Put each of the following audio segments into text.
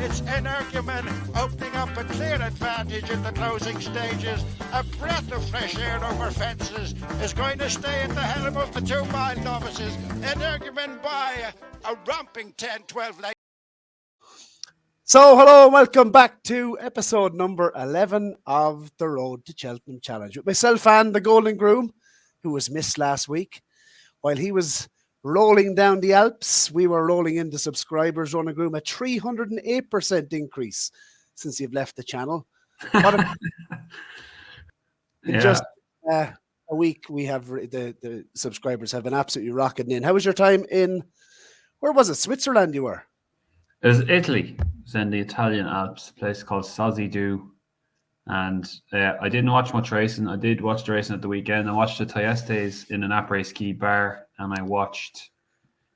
It's Energumen opening up a clear advantage in the closing stages. A breath of fresh air over fences is going to stay at the helm of the 2 mile novices. Energumen by a romping 10-12 lengths. So, hello and welcome back to episode number 11 of the Road to Cheltenham Challenge with myself and the Golden Groom, who was missed last week. While he was rolling down the Alps, we were rolling into subscribers. Ronan Groome, a 308% increase since you've left the channel. In just a week, we have the subscribers have been absolutely rocketing in. How was your time in, where was it, Switzerland you were? It was Italy. It was in the Italian Alps, a place called Sozzi. And I didn't watch much racing. I did watch the racing at the weekend. I watched the Tayestes in an après ski bar, and I watched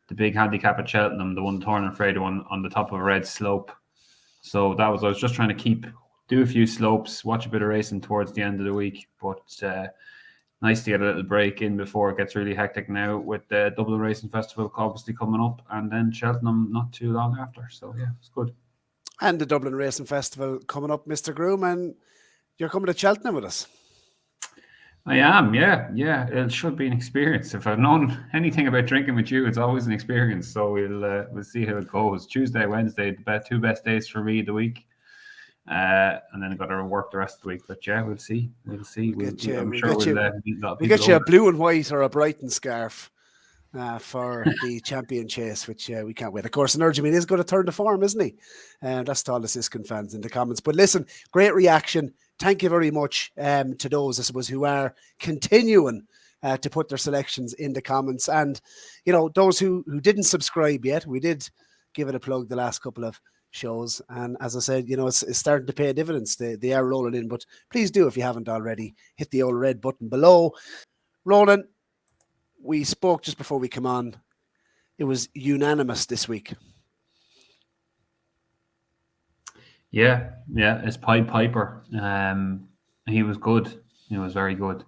the big handicap at Cheltenham, the one Torn and Freda one on the top of a red slope. So I was just trying to do a few slopes, watch a bit of racing towards the end of the week. But nice to get a little break in before it gets really hectic now with the Dublin Racing Festival obviously coming up, and then Cheltenham not too long after. So yeah, it's good. And the Dublin Racing Festival coming up, Mr. Groome, and you're coming to Cheltenham with us. I am, yeah. It should be an experience. If I've known anything about drinking with you, it's always an experience. So we'll see how it goes. Tuesday, Wednesday, the 2 best days for me of the week. And then I've got to work the rest of the week. But yeah, we'll see. We'll get you a blue and white or a Brighton scarf for the champion chase, which we can't wait. Of course, Energumen is going to turn to form, isn't he? That's to all the Siskin fans in the comments. But listen, great reaction. Thank you very much to those, I suppose, who are continuing to put their selections in the comments. And, you know, those who didn't subscribe yet, we did give it a plug the last couple of shows, and as I said, you know, it's starting to pay dividends. They are rolling in, but please do, if you haven't already, hit the old red button below. Ronan, we spoke just before we come on. It was unanimous this week. Yeah, it's Pied Piper. He was good. He was very good.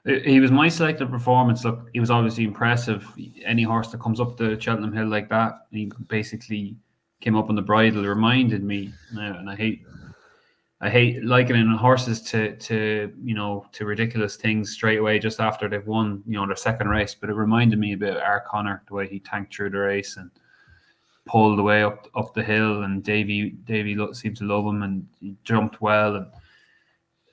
He was my selected performance. Look, he was obviously impressive. Any horse that comes up the Cheltenham Hill like that, he basically came up on the bridle. It reminded me, and I hate likening horses to ridiculous things straight away just after they've won, you know, their second race. But it reminded me a bit of R. Connor, the way he tanked through the race and pulled the way up the hill. And Davy seemed to love him, and he jumped well.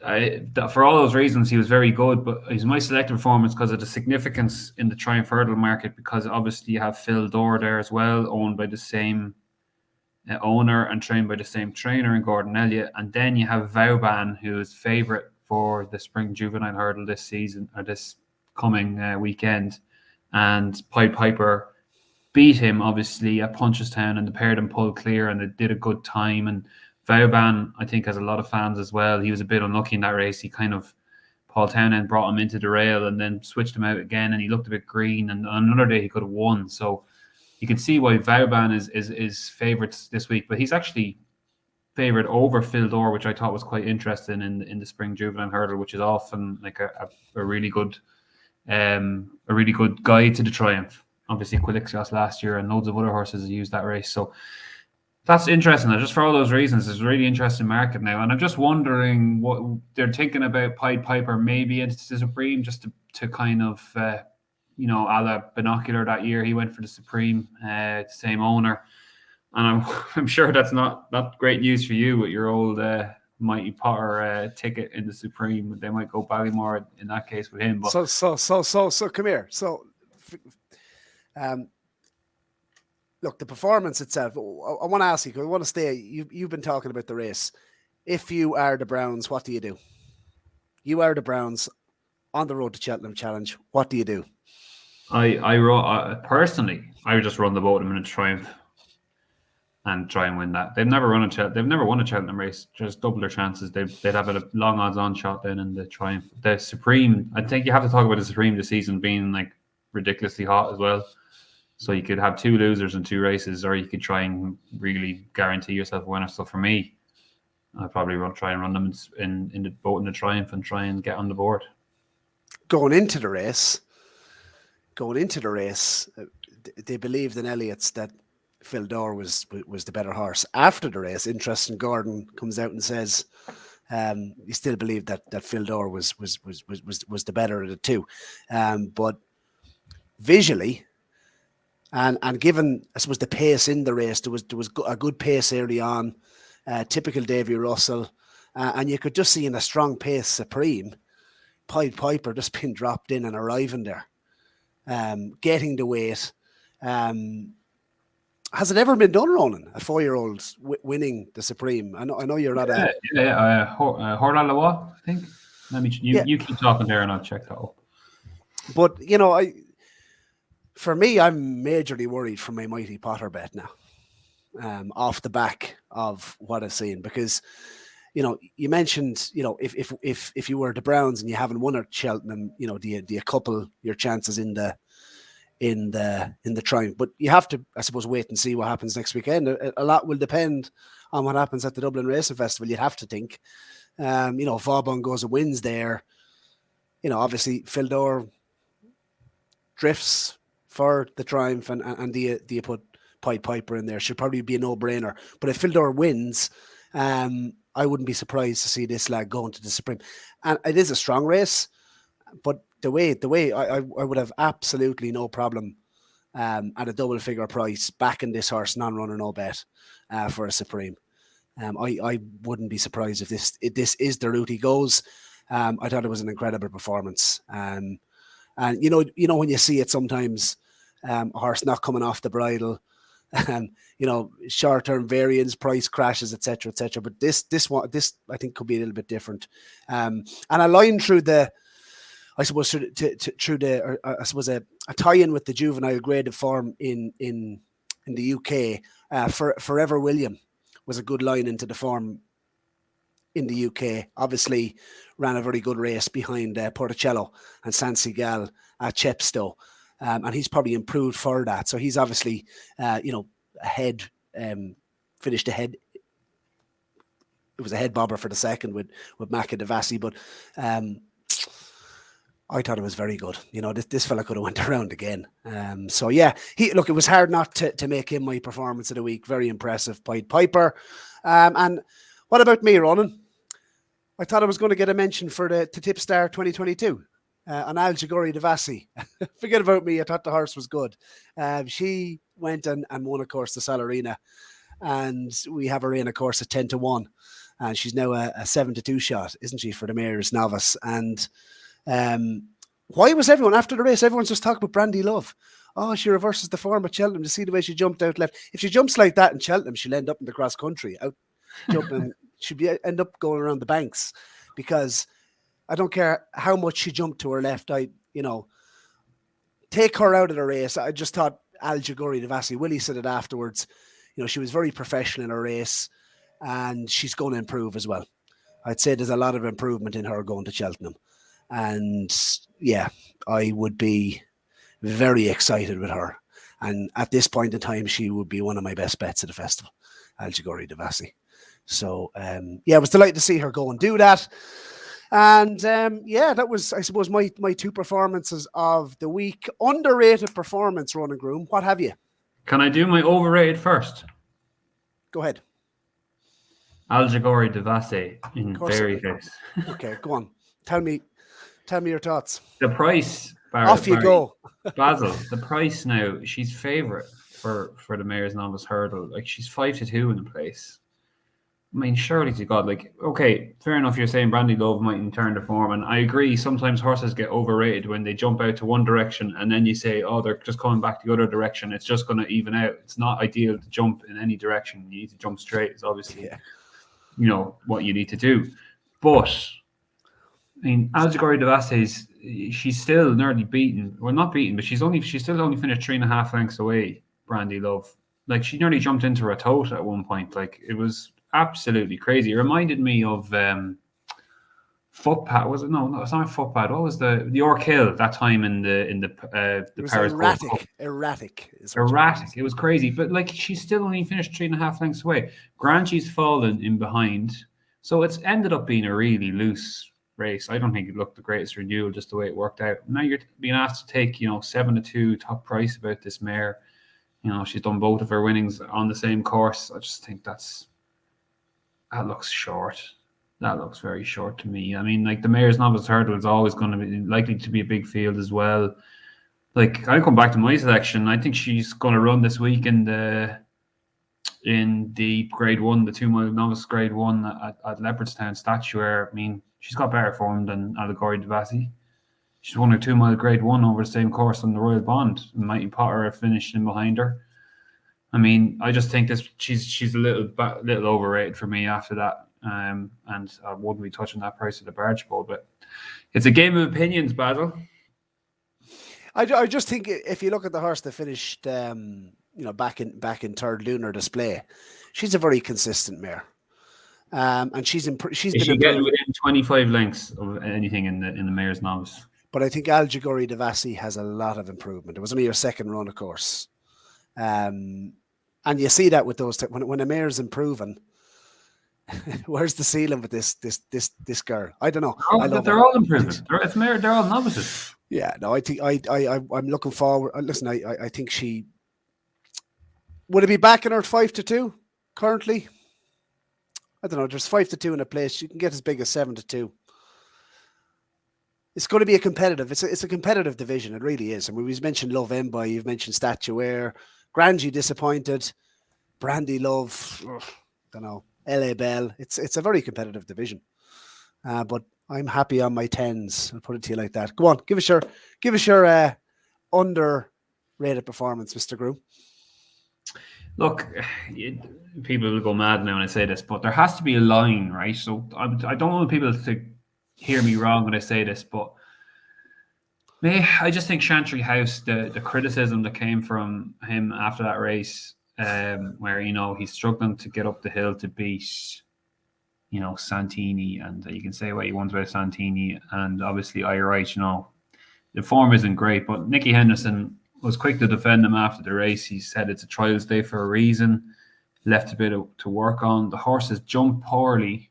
And for all those reasons, he was very good. But he's my selected performance because of the significance in the Triumph Hurdle market. Because obviously you have Phil Dorr there as well, owned by the same owner and trained by the same trainer in Gordon Elliott, and then you have Vauban, who is favourite for the Spring Juvenile Hurdle this season, or this coming weekend, and Pied Piper beat him obviously at Punchestown, and the pair of them pulled clear and they did a good time. And Vauban, I think, has a lot of fans as well. He was a bit unlucky in that race. He kind of, Paul Townend brought him into the rail and then switched him out again, and he looked a bit green, and on another day he could have won. So you can see why Vauban is favourites this week, but he's actually favourite over Phil Dorr, which I thought was quite interesting in the Spring Juvenile Hurdle, which is often like a really good guide to the Triumph. Obviously, Quilixios last year and loads of other horses used that race, so that's interesting. Just for all those reasons, it's a really interesting market now, and I'm just wondering what they're thinking about Pied Piper maybe into the Supreme, just to kind of. A la Binocular that year, he went for the Supreme, same owner. And I'm sure that's not great news for you with your old Mighty Potter ticket in the Supreme. They might go Ballymore in that case with him. But So come here. So, look, the performance itself, I want to ask you, because I want to stay, you've been talking about the race. If you are the Browns, what do you do? You are the Browns on the Road to Cheltenham Challenge. What do you do? Personally, I would just run the boat in a Triumph and try and win that. They've never won a Cheltenham race. Just double their chances. They'd have a long odds-on shot then in the Triumph. The Supreme, I think you have to talk about the Supreme this season being like ridiculously hot as well. So you could have 2 losers in 2 races, or you could try and really guarantee yourself a winner. So for me, I'd probably try and run them in the boat in the Triumph and try and get on the board. Going into the race, they believed in Elliott's that Phil Dore was the better horse. After the race, Interesting Gordon comes out and says he still believed that Phil Dore was the better of the two, but visually and given, I suppose, the pace in the race, there was a good pace early on, typical Davy Russell, and you could just see in a strong pace Supreme, Pied Piper just being dropped in and arriving there, getting the weight. Has it ever been done, Ronan? A 4-year-old winning the Supreme? I know you're not a... Horla Lawa, I think. You keep talking there and I'll check that up. But, for me, I'm majorly worried for my Mighty Potter bet now, off the back of what I've seen. Because, you mentioned, if you were the Browns and you haven't won at Cheltenham, do you couple your chances in the triumph? But you have to, I suppose, wait and see what happens next weekend. A lot will depend on what happens at the Dublin Racing Festival. You'd have to think, if Vauban goes and wins there, obviously Phil Dore drifts for the triumph, and do you put Pied Piper in there? Should probably be a no-brainer. But if Phil Dore wins, I wouldn't be surprised to see this lad going to the Supreme. And it is a strong race, but the way I would have absolutely no problem at a double figure price backing this horse, non-runner, no bet, for a Supreme. I wouldn't be surprised if this is the route he goes. I thought it was an incredible performance. And when you see it sometimes, a horse not coming off the bridle, short-term variance, price crashes, etc., etc. But this I think could be a little bit different. And a line through the, I suppose, through the, I suppose a tie-in with the juvenile graded form in the UK. Forever William was a good line into the form in the UK. Obviously, ran a very good race behind Porticello and San Segal at Chepstow. And he's probably improved for that. So he's obviously, ahead, finished ahead. It was a head bobber for the second with Ante-Post Devasi, but I thought it was very good. This fella could have went around again. So yeah, it was hard not to make him my performance of the week. Very impressive, Pied Piper. And what about me, Ronan? I thought I was going to get a mention for the Tipstar 2022. On Altigoris Devasi. Forget about me. I thought the horse was good. She went and won, of course, the Salarina. And we have her in, of course, at 10-1. And she's now a 7-2 shot, isn't she, for the Mayor's Novice? And why was everyone, after the race, everyone's just talking about Brandy Love? Oh, she reverses the form at Cheltenham. To see the way she jumped out left. If she jumps like that in Cheltenham, she'll end up in the cross country, out jumping. She'll end up going around the banks, because I don't care how much she jumped to her left. Take her out of the race. I just thought Altigoris Devasi, Willie said it afterwards, she was very professional in her race, and she's going to improve as well. I'd say there's a lot of improvement in her going to Cheltenham. And yeah, I would be very excited with her. And at this point in time, she would be one of my best bets at the festival, Altigoris Devasi. So I was delighted to see her go and do that. And that was, I suppose, my two performances of the week. Underrated performance, Ronan Groome. What have you? Can I do my overrated first? Go ahead. Altigoris Devasi in Fairyface. Okay, go on. Tell me your thoughts. The price. Off you go. Basil, the price now, she's favourite for the Mayor's Novice Hurdle. Like, she's 5-2 in the place. I mean, surely to God, okay, fair enough, you're saying Brandy Love mightn't turn the form, and I agree, sometimes horses get overrated when they jump out to one direction, and then you say, oh, they're just coming back the other direction, it's just going to even out. It's not ideal to jump in any direction. You need to jump straight. It's obviously, what you need to do. But, I mean, Altigoris Devasi, she's still nearly beaten. Well, not beaten, but she's still only finished 3.5 lengths away, Brandy Love. Like, she nearly jumped into her tote at one point. Like, it was absolutely crazy. It reminded me of Footpad. Was it? No, it's not Footpad. What was the York Hill that time in the Paris? Erratic. It was crazy, but she's still only finished 3.5 lengths away. Granchie's fallen in behind, so it's ended up being a really loose race. I don't think it looked the greatest renewal, just the way it worked out. Now you're being asked to take 7-2 top price about this mare. You know, she's done both of her winnings on the same course. I just think that looks short. That looks very short to me. I mean, like the Mayor's Novice Hurdle is always going to be likely to be a big field as well. Like I come back to my selection. I think she's going to run this week in the Grade 1, the 2 mile novice Grade 1 at Leopardstown Statuary. I mean, she's got better form than Altigoris Devasi. She's won her 2 mile Grade 1 over the same course on the Royal Bond. And Mighty Potter have finished in behind her. I mean, I just think she's a little overrated for me after that. And I wouldn't be touching that price of the barge bowl, but it's a game of opinions, Basil. I just think if you look at the horse that finished, back in third lunar display, she's a very consistent mare, and she's been getting within 25 lengths of anything in the Mayor's Novice. But I think Altigoris Devasi has a lot of improvement. It was only her second run, of course, and you see that with those when a mare's improving. Where's the ceiling with this girl? I don't know. They're all improving. They're all novices. Yeah, no, I think I'm looking forward. Listen, I think she would it be back in her 5-2 currently. I don't know. There's 5-2 in a place. You can get as big as 7-2. It's going to be a competitive. It's a competitive division. It really is. I mean, we've mentioned Love Emba. You've mentioned Statuaire. Grangie disappointed. Brandy Love. Don't know. LA Bell. It's a very competitive division. But I'm happy on my 10s. I'll put it to you like that. Go on, give us your underrated performance, Mr. Groome. Look, people will go mad now when I say this, but there has to be a line, right? So I don't want people to hear me wrong when I say this, but I just think Chantry House, the criticism that came from him after that race, where he's struggling to get up the hill to beat. Santini, and you can say what you want about Santini, and obviously you're right, the form isn't great, but Nicky Henderson was quick to defend him after the race. He said it's a trials day for a reason, left a bit to work on. The horse has jumped poorly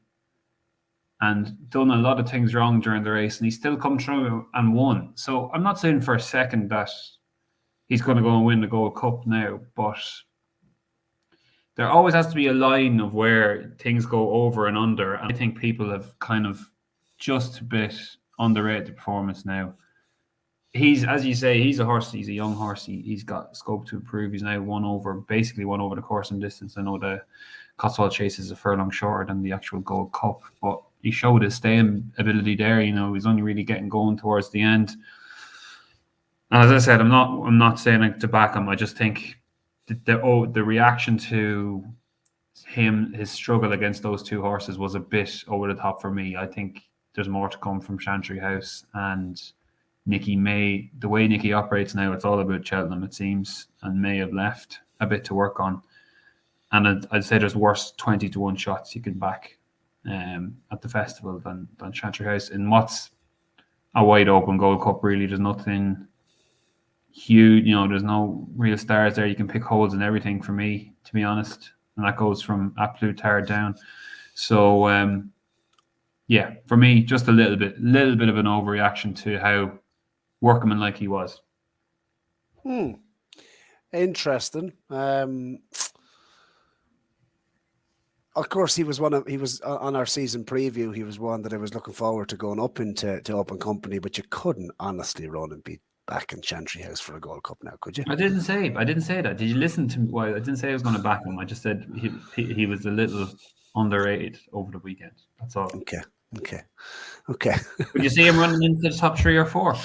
and done a lot of things wrong during the race, and he's still come through and won. So I'm not saying for a second that he's going to go and win the Gold Cup now, but there always has to be a line of where things go over and under. And I think people have kind of just a bit underrated the performance now. He's, as you say, he's a horse. He's a young horse. He's got scope to improve. He's now basically won over the course and distance. I know the Cotswold Chase is a furlong shorter than the actual Gold Cup, but he showed his staying ability there. He's only really getting going towards the end. And as I said, I'm not saying to back him. I just think the reaction to his struggle against those two horses was a bit over the top for me. I think there's more to come from Chantry House, and the way Nicky operates now, it's all about Cheltenham, it seems, and May have left a bit to work on. And I'd say there's worse 20-1 shots you can back at the festival than Chantry House. In what's a wide open Gold Cup, really, there's nothing huge, there's no real stars there. You can pick holes in everything for me, to be honest, and that goes from absolute tar down. So for me, just a little bit of an overreaction to how workmanlike he was. Interesting. Of course, he was on our season preview. He was one that I was looking forward to going up into Open Company, but you couldn't honestly run and beat back in Chantry House for a Gold Cup now, could you? I didn't say that. Did you listen to me? Well, I didn't say I was going to back him. I just said he was a little underrated over the weekend. That's all. Okay. Would you see him running into the top 3 or 4?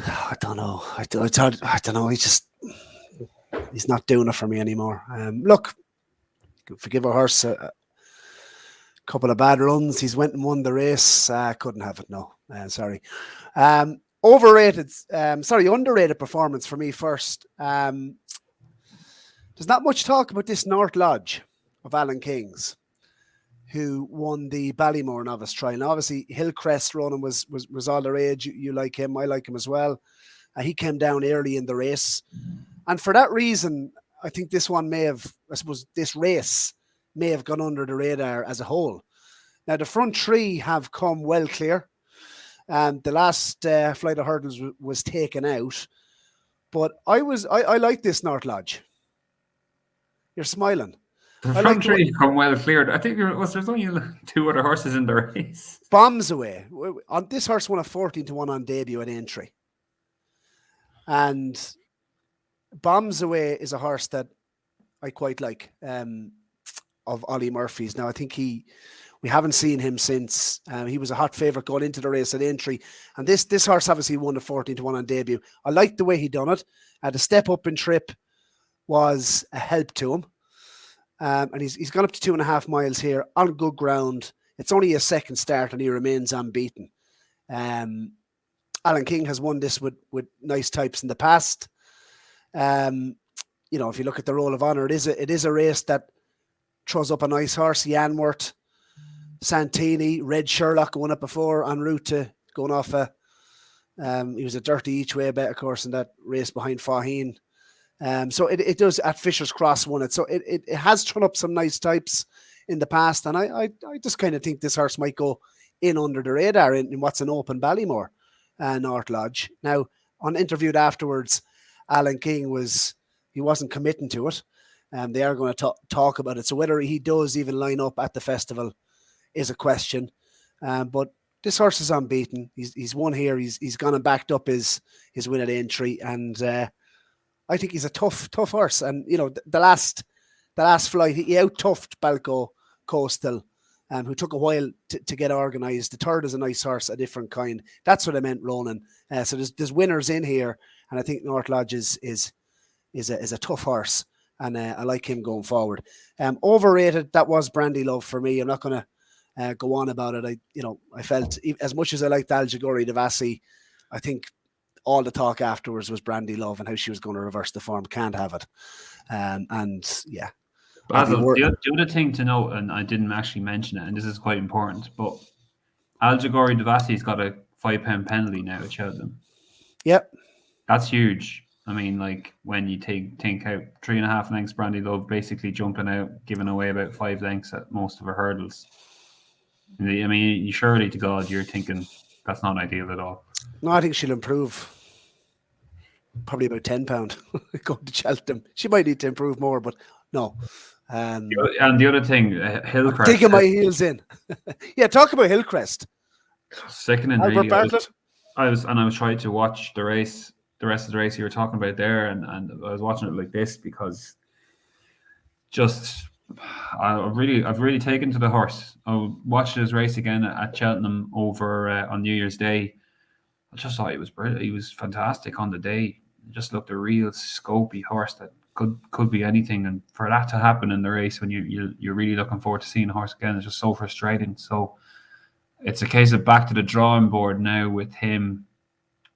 I don't know. I don't know. He's not doing it for me anymore. Look, forgive a horse a couple of bad runs. He's went and won the race. Couldn't have it. No, sorry. Underrated performance for me first. There's not much talk about this North Lodge of Alan King's, who won the Ballymore Novice Trial. Now, obviously, Hillcrest Ronan was all the rage. You like him, I like him as well. He came down early in the race. And for that reason, I think this race may have gone under the radar as a whole. Now, the front 3 have come well clear. The last flight of hurdles was taken out. But I like this North Lodge. You're smiling. The front three come well cleared. I think there's only 2 other horses in the race. Bombs Away. On this horse won a 14-1 on debut at Aintree. And Bombs Away is a horse that I quite like, of Ollie Murphy's. Now, I think we haven't seen him since. He was a hot favourite going into the race at Aintree. And this horse obviously won the 14-1 on debut. I liked the way he done it. The step up in trip was a help to him. And he's gone up to 2.5 miles here on good ground. It's only a second start and he remains unbeaten. Alan King has won this with nice types in the past. If you look at the Roll of Honour, it is a race that throws up a nice horse. Yanworth, Santini, Red Sherlock going up before en route to going off he was a dirty each way bet, of course, in that race behind Faheen. So it does at Fisher's Cross won it. So it has thrown up some nice types in the past. And I just kind of think this horse might go in under the radar in what's an open Ballymore, North Lodge. Now, interviewed afterwards, Alan King wasn't committing to it. They are going to talk about it. So whether he does even line up at the festival is a question. But this horse is unbeaten. He's won here. He's gone and backed up his win at Aintree. And I think he's a tough horse. And, the last flight, he out-toughed Balco Coastal, who took a while to get organised. The third is a nice horse, a different kind. That's what I meant, Ronan. So there's winners in here. And I think North Lodge is a tough horse. And I like him going forward. Overrated, that was Brandy Love for me. I'm not going to go on about it. I felt, as much as I liked Altigoris Devasi, I think all the talk afterwards was Brandy Love and how she was going to reverse the form. Can't have it. Yeah. Basil, the other thing to note, and I didn't actually mention it, and this is quite important, but Altigoris Devasi's got a £5 penalty now at Cheltenham. Yep. That's huge. I mean, like, when you think out 3.5 lengths, Brandy Love basically jumping out, giving away about 5 lengths at most of her hurdles. I mean, surely to God, you're thinking that's not ideal at all. No, I think she'll improve. Probably about £10 going to Cheltenham. She might need to improve more, but no. And the other thing, Hillcrest. I'm digging my heels in. Yeah, talk about Hillcrest. Sickening, Albert really. Bartlett. I was trying to watch the rest of the race you were talking about there, and I was watching it like this because I've really taken to the horse. I watched his race again at Cheltenham over on New Year's Day. I just thought he was brilliant. He was fantastic on the day. He just looked a real scopy horse that could be anything. And for that to happen in the race when you're really looking forward to seeing the horse again, it's just so frustrating. So it's a case of back to the drawing board now with him.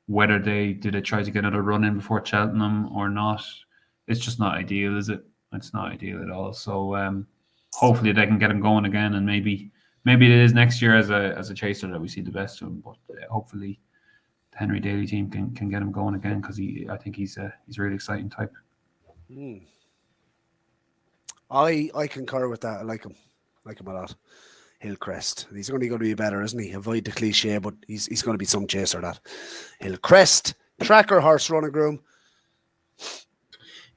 Whether they try to get another run in before Cheltenham or not, it's just not ideal, is it? It's not ideal at all. So hopefully they can get him going again, and maybe it is next year as a chaser that we see the best of him. But hopefully the Henry Daly team can get him going again, because I think he's a really exciting type. I concur with that. I like him a lot. Hillcrest. He's only going to be better, isn't he? Avoid the cliche, but he's going to be some chaser, that. Hillcrest. Tracker horse, Ronan Groome.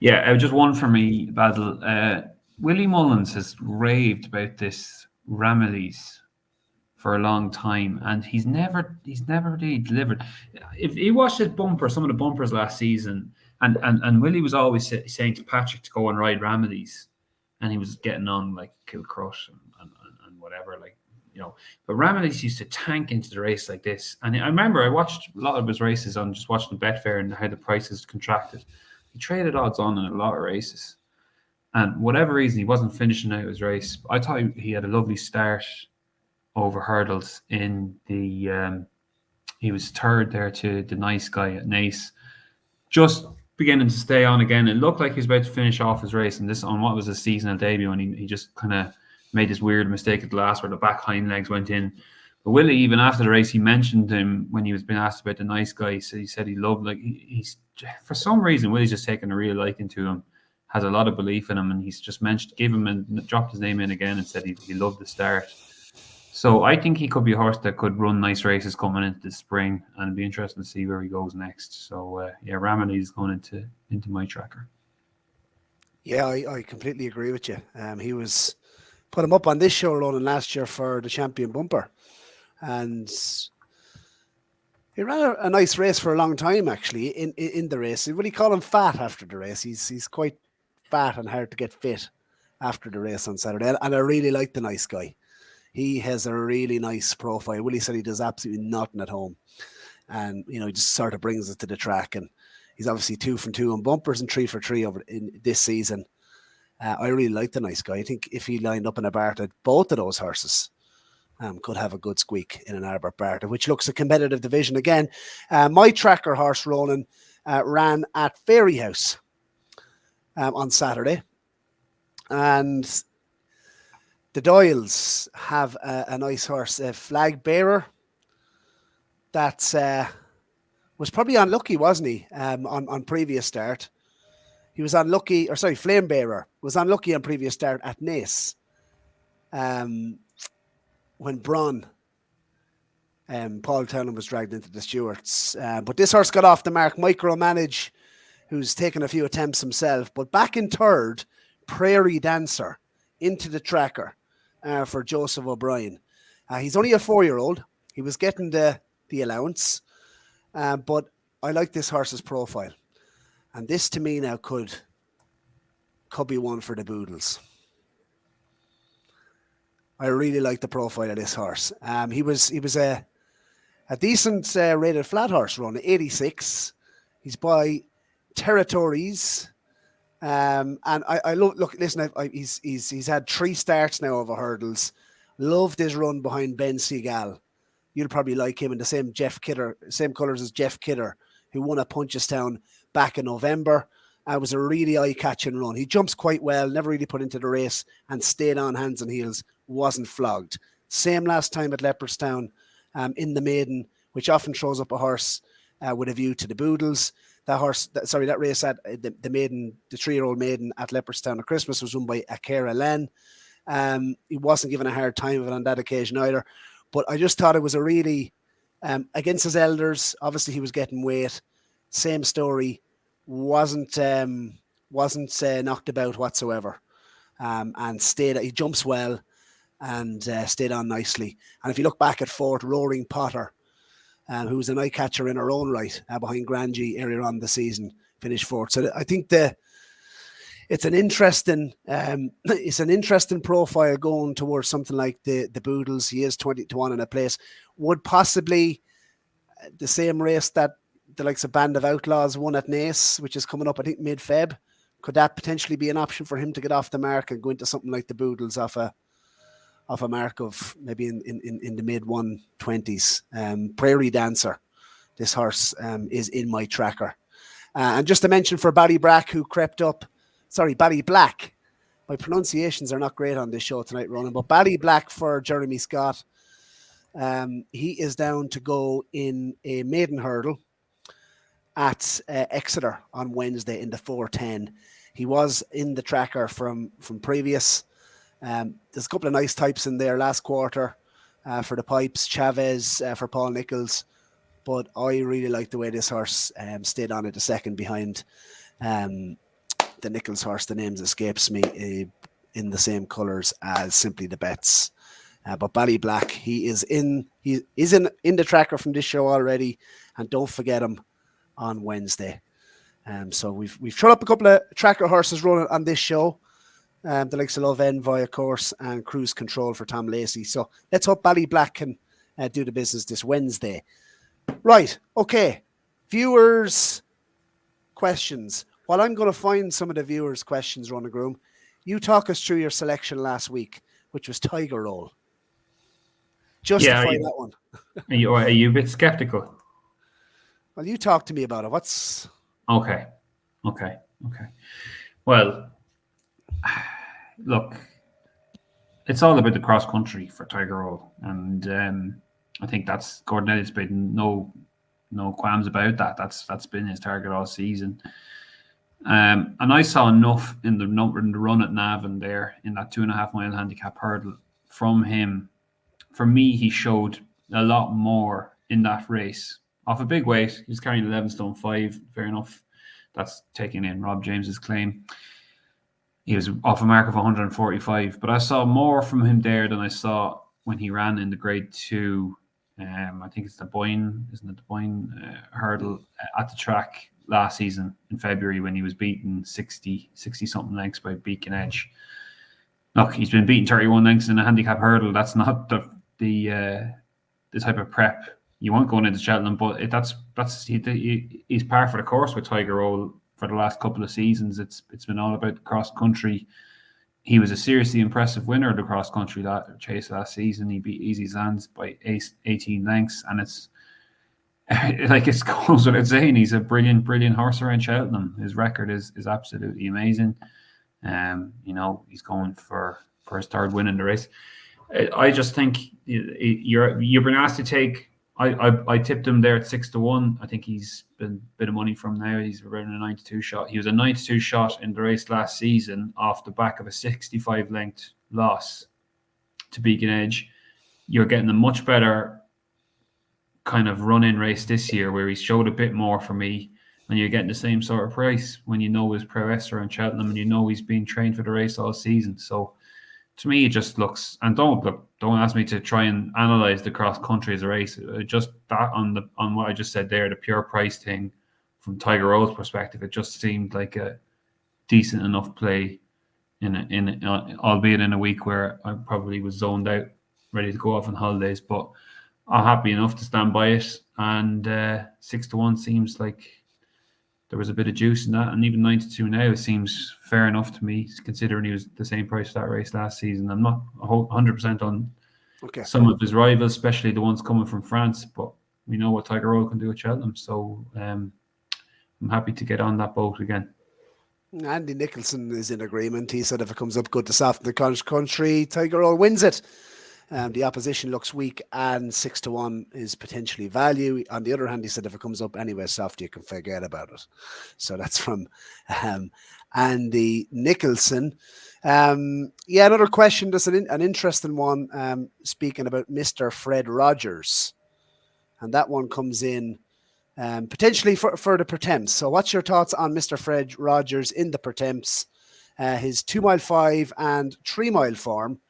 Yeah, just one for me, Basil. Willie Mullins has raved about this Rememies for a long time, and he's never really delivered. If he watched his some of the bumpers last season, and Willie was always saying to Patrick to go and ride Rememies, and he was getting on like Kilcrush and whatever, but Rememies used to tank into the race like this. And I remember I watched a lot of his races on just watching Betfair and how the prices contracted. He traded odds on in a lot of races, and whatever reason he wasn't finishing out his race. I thought he had a lovely start over hurdles in the he was third there to the nice guy at Naas, just beginning to stay on again. It looked like he was about to finish off his race, and this on what was his seasonal debut, and he just kind of made this weird mistake at the last where the back hind legs went in. But Willie, even after the race, he mentioned him when he was being asked about the nice guy. So he said he loved, he's for some reason, Willie's just taken a real liking to him, has a lot of belief in him, and he's just gave him and dropped his name in again and said he loved the start. So I think he could be a horse that could run nice races coming into the spring, and it'd be interesting to see where he goes next. So Rememies is going into my tracker. Yeah, I completely agree with you. He was put him up on this show Ronan last year for the champion bumper, and he ran a nice race for a long time actually in the race. What do you call him? Fat after the race. He's quite fat and hard to get fit after the race on Saturday, and I really like the nice guy. He has a really nice profile. Willie said he does absolutely nothing at home. And, he just sort of brings it to the track. And he's obviously 2 from 2 on bumpers and 3 for 3 over in this season. I really like the nice guy. I think if he lined up in a Barta, both of those horses could have a good squeak in an Albert Barta, which looks a competitive division again. My tracker horse, Ronan, ran at Fairy House on Saturday. And the Doyles have a nice horse, a Flag Bearer, that was probably unlucky, wasn't he, on previous start? He was unlucky, Flame Bearer was unlucky on previous start at Naas when Braun, Paul Townend was dragged into the Stewards. But this horse got off the mark. Micromanage, who's taken a few attempts himself, but back in third, Prairie Dancer into the tracker for Joseph O'Brien. He's only a 4-year-old. He was getting the allowance, but I like this horse's profile. And this to me now could be one for the Boodles. I really like the profile of this horse. He was a decent rated flat horse run, 86. He's by Territories. And I listen, he's had 3 starts now over hurdles. Loved his run behind Ben Seagal. You'll probably like him in the same colours as Jeff Kidder, who won at Punchestown back in November. It was a really eye-catching run. He jumps quite well, never really put into the race, and stayed on hands and heels, wasn't flogged. Same last time at Leopardstown in the maiden, which often throws up a horse with a view to the Boodles. That race at the maiden, the 3-year-old maiden at Leopardstown at Christmas was won by Akira Len. He wasn't given a hard time of it on that occasion either. But I just thought it was a really, against his elders, obviously he was getting weight. Same story, wasn't knocked about whatsoever. And he jumps well and stayed on nicely. And if you look back at fourth, Roaring Potter, who was an eye catcher in her own right behind Grangie earlier on the season, finished fourth. So I think it's an interesting profile going towards something like the Boodles. He is 20-1 in a place. Would possibly the same race that the likes of Band of Outlaws won at Naas, which is coming up, I think, mid-Feb. Could that potentially be an option for him to get off the mark and go into something like the Boodles off a mark of maybe in the mid-120s? Prairie Dancer, this horse is in my tracker. And just to mention for Ballyblack, who crept up, Ballyblack. My pronunciations are not great on this show tonight, Ronan, but Ballyblack for Jeremy Scott. He is down to go in a maiden hurdle at Exeter on Wednesday in the 4:10. He was in the tracker from previous. There's a couple of nice types in there last quarter for the pipes, Chavez for Paul Nichols, but I really like the way this horse stayed on at the second behind the Nichols horse. The names escapes me, in the same colours as Simply the Bets. But Ballyblack, he is in the tracker from this show already, and don't forget him on Wednesday. So we've thrown up a couple of tracker horses running on this show. The likes of Love Envoy, of course, and Cruise Control for Tom Lacey. So let's hope Ballyblack can do the business this Wednesday. Right, okay. Viewers' questions. While I'm going to find some of the viewers' questions, Ronan Groome, you talk us through your selection last week, which was Tiger Roll. Justify that one. Are you a bit skeptical? Well, you talk to me about it. What's... Okay. Well, look, it's all about the cross country for Tiger Roll, and I think that's Gordon Elliott's been no qualms about that. That's been his target all season. And I saw enough in the run at Navan there in that 2.5 mile handicap hurdle from him for me, he showed a lot more in that race. Off a big weight, he's carrying 11 stone 5. Fair enough. That's taking in Rob James's claim. He was off a mark of 145, but I saw more from him there than I saw when he ran in the Grade 2. I think it's the Boyne, isn't it? The Boyne hurdle at the track last season in February when he was beaten 60 something lengths by Beacon Edge. Look, he's been beaten 31 lengths in a handicap hurdle. That's not the type of prep you want going into Cheltenham, but he's par for the course with Tiger Roll for the last couple of seasons. It's been all about cross country. He was a seriously impressive winner of the cross country chase last season. He beat Easy Sands by 18 lengths, and it's like it goes without saying, he's a brilliant horse around Cheltenham. His record is absolutely amazing. He's going for his third win in the race. I just think you've been asked to take. I tipped him there at 6-1. I think he's been a bit of money from now. He's around a 92 shot. He was a 92 shot in the race last season off the back of a 65 length loss to Beacon Edge. You're getting a much better kind of run-in race this year where he's showed a bit more for me, and you're getting the same sort of price when you know his prowess around Cheltenham and you know he's been trained for the race all season. So to me, it just looks, and don't ask me to try and analyze the cross country as a race. Just that on what I just said there, the pure price thing from Tiger Roll's perspective, it just seemed like a decent enough play albeit in a week where I probably was zoned out, ready to go off on holidays. But I'm happy enough to stand by it, and 6-1 seems like there was a bit of juice in that, and even 92 now seems fair enough to me, considering he was the same price for that race last season. I'm not 100% on some of his rivals, especially the ones coming from France, but we know what Tiger Roll can do at Cheltenham, so I'm happy to get on that boat again. Andy Nicholson is in agreement. He said if it comes up good to soft in the country, Tiger Roll wins it. The opposition looks weak, and 6-1 is potentially value. On the other hand, he said if it comes up anyway soft, you can forget about it. So that's from Andy Nicholson. Another question. That's an interesting one. Speaking about Mr. Fred Rogers, and that one comes in potentially for the Pertemps. So what's your thoughts on Mr. Fred Rogers in the Pertemps? His 2 mile 5 and 3 mile form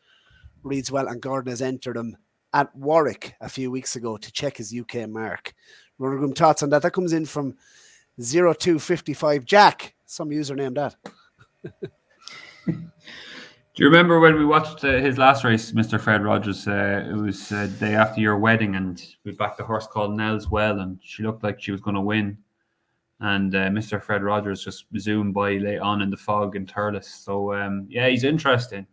reads well, and Gordon has entered him at Warwick a few weeks ago to check his UK mark. Ronan Groome, thoughts on that? That comes in from 0255 Jack. Some username that. Do you remember when we watched his last race, Mr. Fred Rogers? It was the day after your wedding, and we backed a horse called Nell's Well, and she looked like she was going to win. And Mr. Fred Rogers just zoomed by late on in the fog in Thurles. So, he's interesting.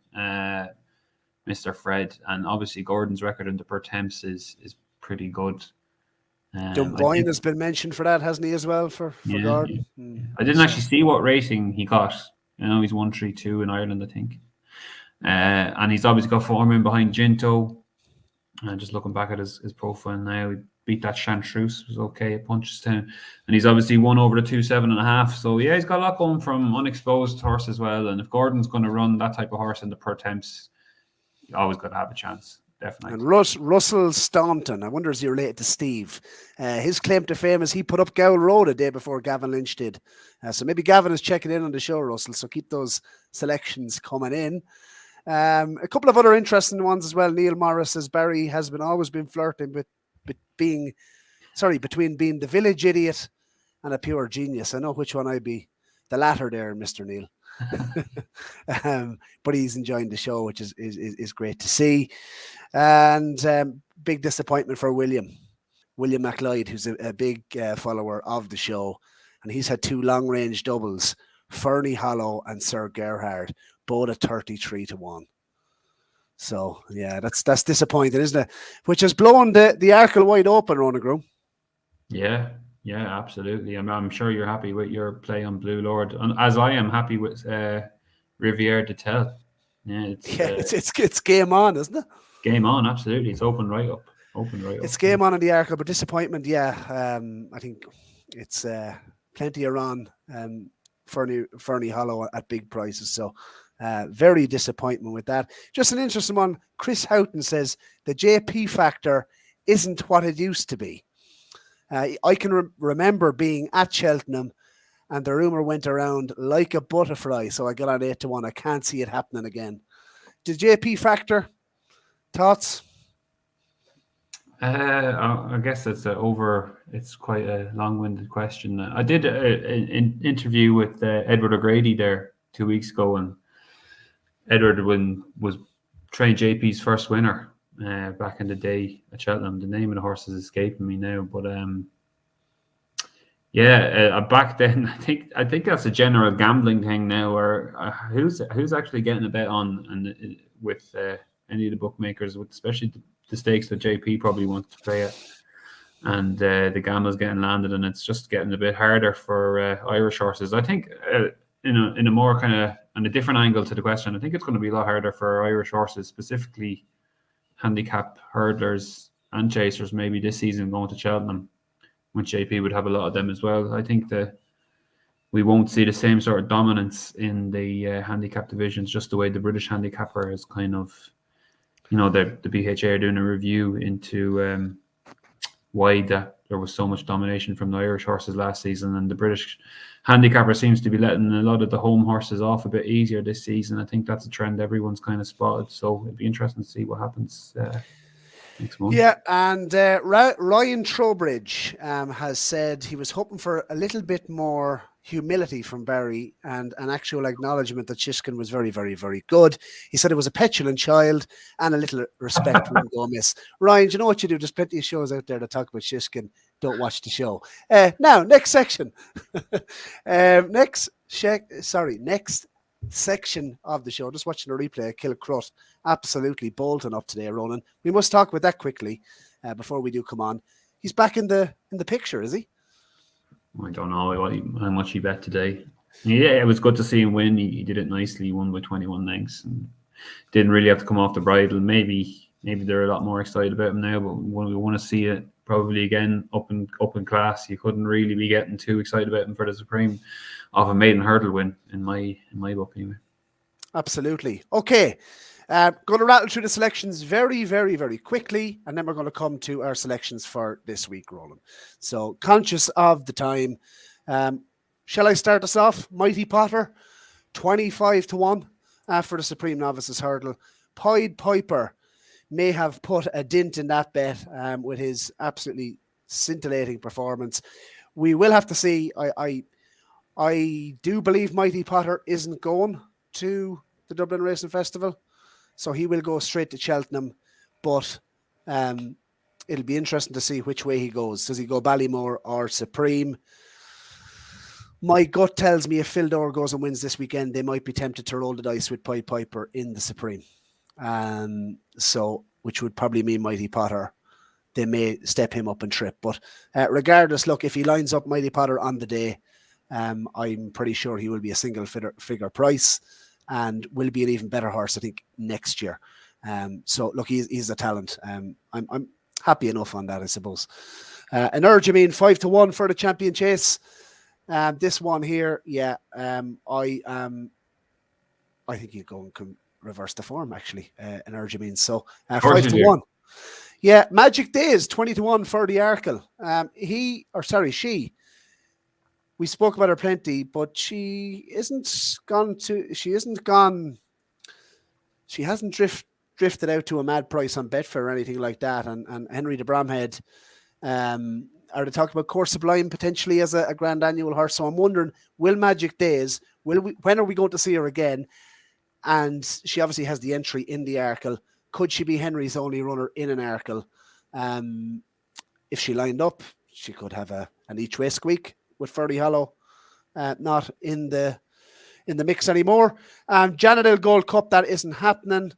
Mr. Fred, and obviously Gordon's record in the Pertemps is pretty good. Dunboyne has been mentioned for that, hasn't he, as well, for Gordon? Yeah. I didn't actually see what rating he got. He's 132 in Ireland, I think. And he's obviously got form in behind Ginto. Just looking back at his profile now, he beat that Chantry House, was okay at Punchestown. And he's obviously won over the 2.7.5. So, he's got a lot going from unexposed horse as well. And if Gordon's going to run that type of horse in the Pertemps, you always got to have a chance, definitely. And Russell Staunton, I wonder is he related to Steve? His claim to fame is he put up Gowl Road a day before Gavin Lynch did. So maybe Gavin is checking in on the show, Russell. So keep those selections coming in. A couple of other interesting ones as well. Neil Morris says Barry has always been flirting between being the village idiot and a pure genius. I know which one I'd be. The latter there, Mr. Neil. But he's enjoying the show, which is great to see. And big disappointment for William McLeod, who's a big follower of the show, and he's had 2 long range doubles, Fernie Hollow and Sir Gerhard, both at 33-1. So that's disappointing, isn't it? Which has blown the Arkle wide open, Ronan Groome. Yeah, absolutely. I'm sure you're happy with your play on Blue Lord, and as I am happy with Riviere de Tel. It's game on, isn't it? Game on, absolutely. It's open right up. It's game on in the Arkle, but disappointment. I think it's plenty around Fernie Hollow at big prices. So Very disappointment with that. Just an interesting one. Chris Houghton says the JP factor isn't what it used to be. I can remember being at Cheltenham and the rumour went around like a butterfly. So I got on 8-1. I can't see it happening again. The JP factor, thoughts? I guess it's quite a long-winded question. I did an interview with Edward O'Grady there 2 weeks ago, and Edward was trained JP's first winner back in the day at Cheltenham. The name of the horse is escaping me now, but back then I think that's a general gambling thing now. Or who's actually getting a bet on and with any of the bookmakers, with especially the stakes that JP probably wants to play at, and the gamble's getting landed, and it's just getting a bit harder for Irish horses. I think in a more kind of on a different angle to the question, I think it's going to be a lot harder for Irish horses, specifically handicap hurdlers and chasers, maybe this season going to Cheltenham, when JP would have a lot of them as well. I think that we won't see the same sort of dominance in the handicap divisions, just the way the British handicapper is kind of, the BHA are doing a review into why that there was so much domination from the Irish horses last season, and the British handicapper seems to be letting a lot of the home horses off a bit easier this season. I think that's a trend everyone's kind of spotted, so it'd be interesting to see what happens next month. Yeah, and Ryan Trowbridge has said he was hoping for a little bit more humility from Barry and an actual acknowledgement that Shishkin was very, very, very good. He said it was a petulant child and a little respect wouldn't go amiss. Ryan, do you know what you do? There's plenty of shows out there that talk about Shishkin. Don't watch the show. Now, next section. Next section of the show. Just watching a replay of Kilcrut. Absolutely bolting up today, Ronan. We must talk about that quickly before we do come on. He's back in the picture, is he? I don't know how much he bet today. Yeah, it was good to see him win. He did it nicely. He won by 21 lengths and didn't really have to come off the bridle. Maybe they're a lot more excited about him now, but when we want to see it probably again up in class, you couldn't really be getting too excited about him for the Supreme of a maiden hurdle win in my book anyway. Absolutely. Okay. Going to rattle through the selections very, very, very quickly, and then we're going to come to our selections for this week, Roland. So, conscious of the time, shall I start us off? Mighty Potter, 25-1 for the Supreme Novices Hurdle. Pied Piper may have put a dent in that bet with his absolutely scintillating performance. We will have to see. I do believe Mighty Potter isn't going to the Dublin Racing Festival, so he will go straight to Cheltenham, but it'll be interesting to see which way he goes. Does he go Ballymore or Supreme? My gut tells me if Phil Dore goes and wins this weekend, they might be tempted to roll the dice with Pied Piper in the Supreme. So, which would probably mean Mighty Potter, they may step him up and trip. But regardless, look, if he lines up Mighty Potter on the day, I'm pretty sure he will be a single figure price and will be an even better horse, I think, next year. So look, he's a talent. I'm happy enough on that, I suppose. Energumene 5-1 for the Champion Chase. This one here, I think he'll go and reverse the form, actually. Energumene. So 5-1. Yeah, Magic Days 20-1 for the Arkle. She. We spoke about her plenty, but she hasn't drifted out to a mad price on Betfair or anything like that. And Henry de Bromhead, are they talking about Course Sublime potentially as a grand annual horse? So I'm wondering, will Magic Days, when are we going to see her again? And she obviously has the entry in the Arkle. Could she be Henry's only runner in an Arkle? If she lined up, she could have an each way squeak with Ferdy Hollow not in the mix anymore. Janadale Gold Cup, that isn't happening.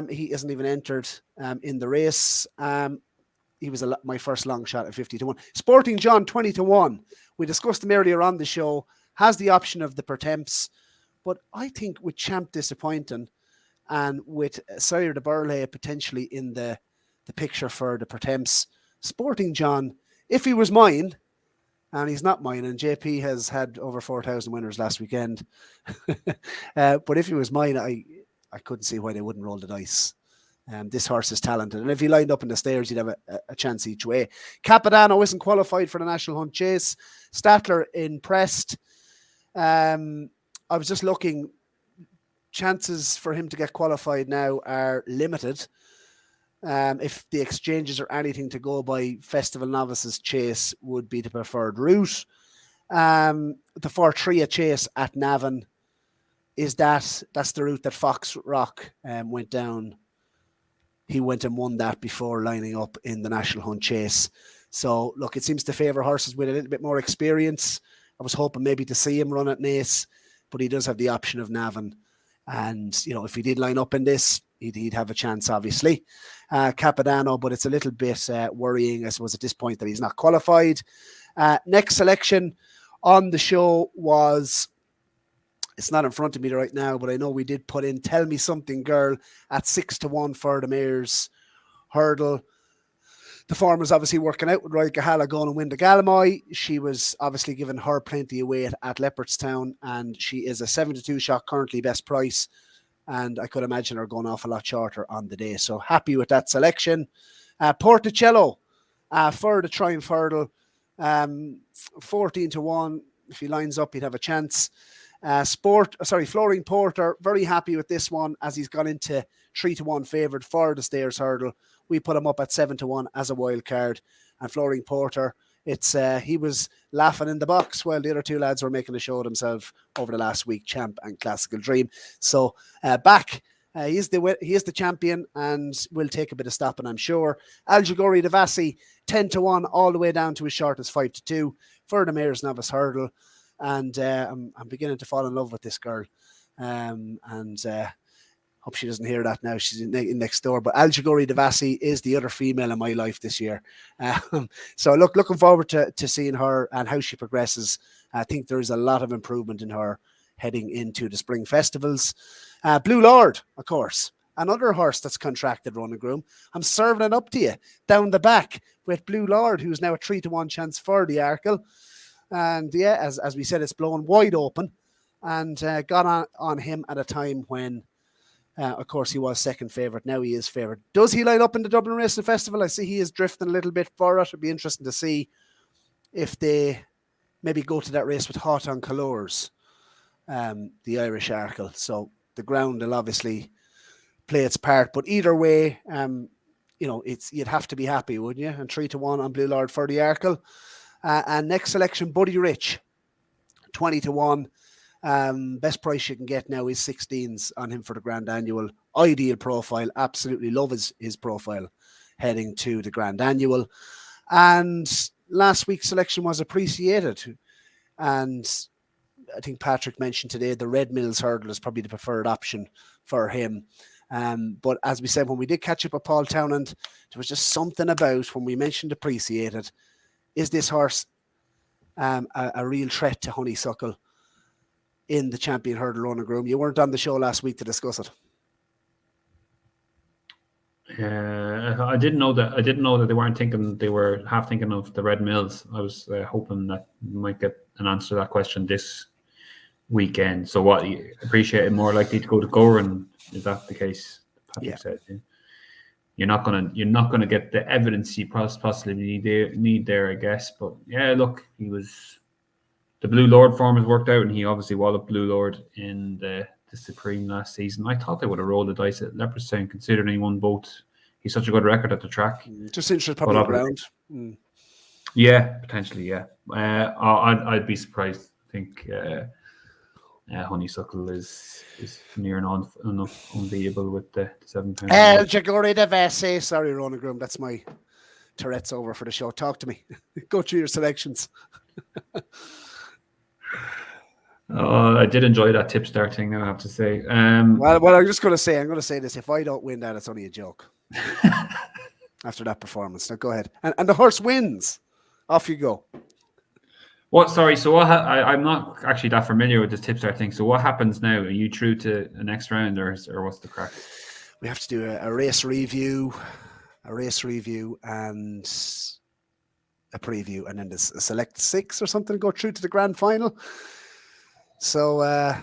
He isn't even entered in the race. He was my first long shot at 50-1. Sporting John 20-1. We discussed him earlier on the show. Has the option of the Pertemps, but I think with Champ disappointing and with Sire de Burley potentially in the picture for the Pertemps, Sporting John, if he was mine, and he's not mine. And JP has had over 4,000 winners last weekend. But if he was mine, I couldn't see why they wouldn't roll the dice. This horse is talented, and if he lined up in the stairs, he'd have a chance each way. Capadano isn't qualified for the National Hunt Chase. Statler impressed. I was just looking. Chances for him to get qualified now are limited. If the exchanges are anything to go by, Festival Novices Chase would be the preferred route. The Fortria Chase at Navan is that's the route that Fox Rock went down. He went and won that before lining up in the National Hunt Chase. So, look, it seems to favour horses with a little bit more experience. I was hoping maybe to see him run at Naas, but he does have the option of Navan. And, if he did line up in this, he'd have a chance, obviously. Capadano, but it's a little bit worrying, I suppose, at this point that he's not qualified. Next selection on the show was... It's not in front of me right now, but I know we did put in Tell Me Something Girl at 6-1 for the Mayor's Hurdle. The form was obviously working out with Roy Gahala going and win the Galamoy. She was obviously giving her plenty of weight at Leopardstown, and she is a 7-2 shot, currently best price. And I could imagine her going off a lot shorter on the day. So happy with that selection. Porticello for the Triumph Hurdle, 14-1. If he lines up, he'd have a chance. Flooring Porter, very happy with this one as he's gone into 3-1 favoured for the Stairs Hurdle. We put him up at 7-1 as a wild card. And Flooring Porter, he was laughing in the box while the other two lads were making a show of themselves over the last week, Champ and Classical Dream. So back, he is the champion and will take a bit of stopping, I'm sure. Altigoris Devasi, 10-1 all the way down to as short as 5-2 for the Mayor's Novice Hurdle. And I'm beginning to fall in love with this girl. Hope she doesn't hear that now. She's in next door. But Altigoris Devasi is the other female in my life this year. So looking forward to seeing her and how she progresses. I think there is a lot of improvement in her heading into the spring festivals. Blue Lord, of course. Another horse that's contracted, Ronan Groome. I'm serving it up to you down the back with Blue Lord, who's now a 3-1 chance for the Arkle. And yeah, as we said, it's blown wide open and got on him at a time when, of course, he was second favourite. Now he is favourite. Does he line up in the Dublin Racing Festival? I see he is drifting a little bit for it. It'd be interesting to see if they maybe go to that race with Hot on Colours, the Irish Arkle. So the ground will obviously play its part. But either way, you'd have to be happy, wouldn't you? And 3-1 on Blue Lord for the Arkle. And next selection, Buddy Rich, 20-1. Best price you can get now is 16s on him for the Grand Annual. Ideal profile. Absolutely love his profile heading to the Grand Annual. And last week's selection was Appreciated. And I think Patrick mentioned today the Red Mills Hurdle is probably the preferred option for him. But as we said, when we did catch up with Paul Townend, there was just something about when we mentioned Appreciated. Is this horse a real threat to Honeysuckle in the champion hurdle, Ronan Groome? You weren't on the show last week to discuss it. I didn't know that. I didn't know that they weren't thinking. They were half thinking of the Red Mills. I was hoping that we might get an answer to that question this weekend. So, what you appreciate it more likely to go to Goran? Is that the case? Patrick said. Yeah. You're not gonna get the evidence you possibly need there, I guess. But yeah, look, the Blue Lord form has worked out, and he obviously walloped Blue Lord in the Supreme last season. I thought they would have rolled the dice at Leopardstown, considering he won both. He's such a good record at the track. Just interested, probably around. Yeah, potentially. Yeah, I'd be surprised. I think Honeysuckle is near enough unbeatable with the £7. Altigoris Devasi. Sorry, Ronan Groome. That's my Tourette's over for the show. Talk to me. Go through your selections. I did enjoy that tipster thing, I have to say. Well, I'm just going to say this. If I don't win that, it's only a joke. After that performance. Now go ahead. And the horse wins. Off you go. What? Sorry. So what? I'm not actually that familiar with this tipster thing. So what happens now? Are you through to the next round, or what's the crack? We have to do a race review, and a preview, and then the select 6 or something go through to the grand final. So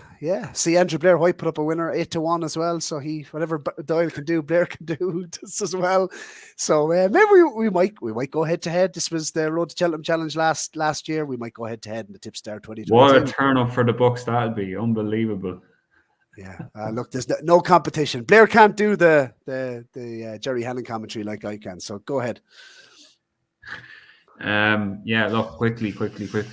see Andrew Blair White put up a winner 8-1 as well. So whatever Doyle can do, Blair can do just as well. So maybe we might go head to head. This was the Road to Cheltenham Challenge last year. We might go head to head in the Tipstar 2022. What a turn up for the Bucks that'd be! Unbelievable. Yeah, look, there's no competition. Blair can't do the Jerry Hannon commentary like I can. So go ahead. Look, quickly